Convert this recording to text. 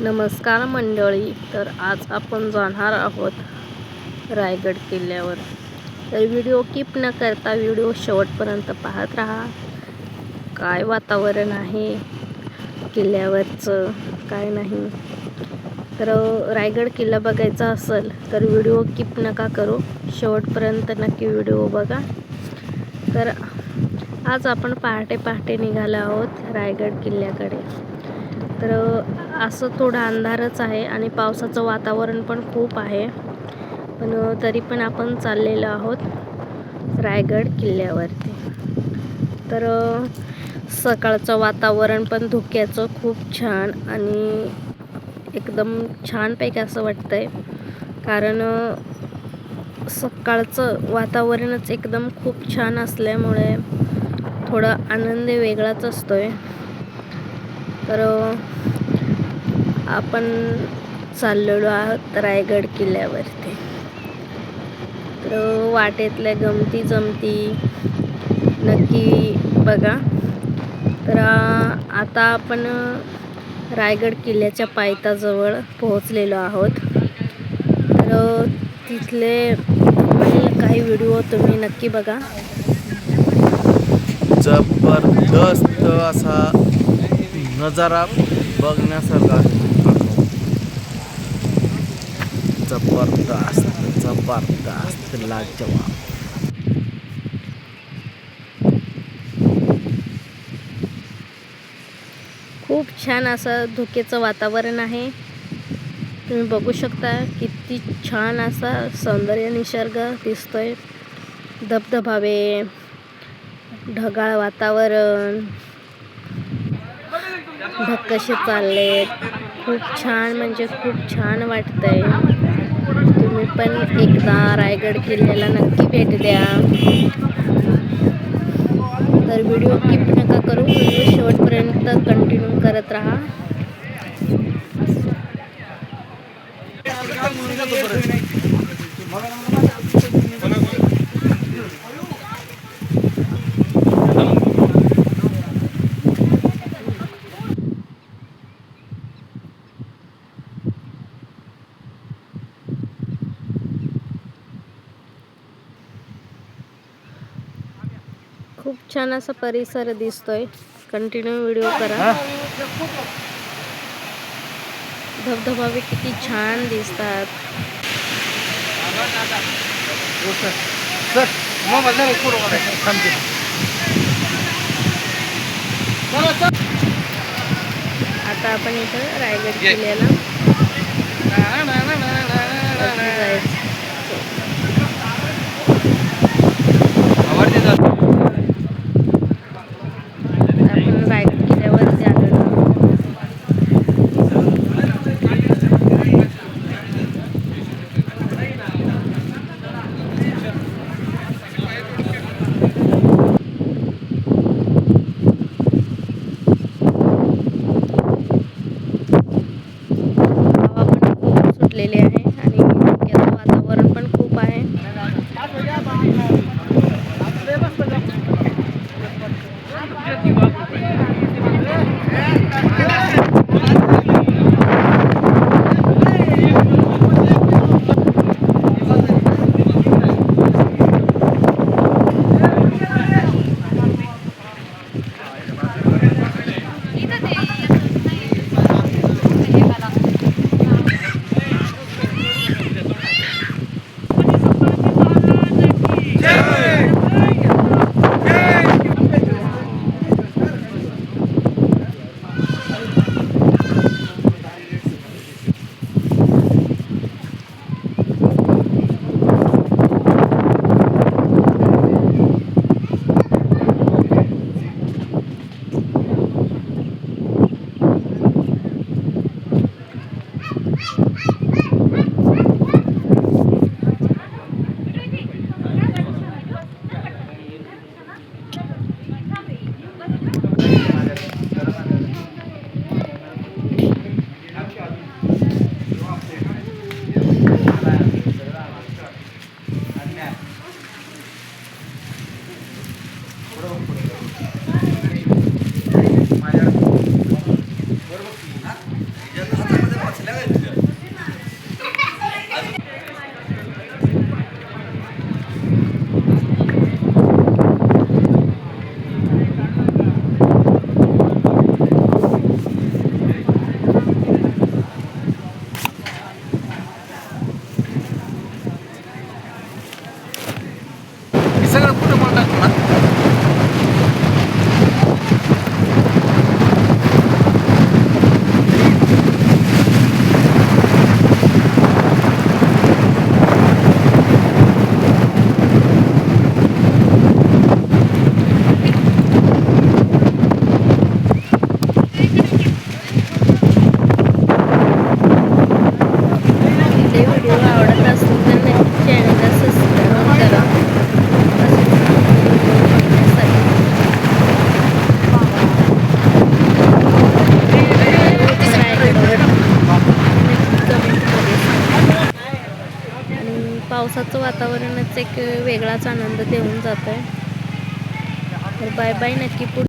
नमस्कार मंडळी. तर आज आपण जाणार आहोत रायगड किल्ल्यावर. तर व्हिडिओ कीप न करता व्हिडिओ शेवटपर्यंत पाहत राहा. काय वातावरण आहे किल्ल्यावरचं काय नाही. तर रायगड किल्ला बघायचा असेल तर व्हिडिओ कीप नका करू, शेवटपर्यंत नक्की व्हिडिओ बघा. तर आज आपण पहाटे निघालो आहोत रायगड किल्ल्याकडे. तर असं थोडं अंधारच आहे आणि पावसाचं वातावरण पण खूप आहे, पण तरी पण आपण चाललेलो आहोत रायगड किल्ल्यावरती. तर सकाळचं वातावरण पण धुक्याचं खूप छान आणि एकदम छानपैकी असं वाटतंय, कारण सकाळचं वातावरणच एकदम खूप छान असल्यामुळे थोडा आनंद वेगळाच असतोय. तर आपण चाललेलो आहोत रायगड किल्ल्यावरती. तर वाटेतल्या गमती जमती नक्की बघा. तर आता आपण रायगड किल्ल्याच्या पायथ्याजवळ पोहोचलेलो आहोत. तर तिथले काही व्हिडिओ तुम्ही नक्की बघा. जबरदस्त असा नजारा बघण्यासारखा आहे. जबरदस्त लाजवाब. खूप छान असं धुक्याचं वातावरण आहे. तुम्ही बघू शकता किती छान असा सौंदर्य निसर्ग दिसतोय. धबधबावे, ढगाळ वातावरण, ढग कसे चाललेत. खूप छान म्हणजे खूप छान वाटतंय. तुम्ही पण एकदा रायगड किल्ल्याला नक्की भेट द्या. तर व्हिडिओ कीप नका करू, व्हिडिओ शेवटपर्यंत कंटिन्यू करत राहा. खूप छान असा परिसर दिसतोय. कंटिन्यू व्हिडिओ करा. धबधबावे किती छान दिसतात. आता आपण इथं रायगड किल्ल्याला जायचं. आपण रायगड किल्ल्यावरती आलेलो आहोत. हवा पण खूप सुटलेली आहे आणि धुक्याचं वातावरण पण खूप आहे. पावसाचं वातावरणच एक वेगळाच आनंद देऊन जातं आहे. तर बाय बाय, नक्की पुढे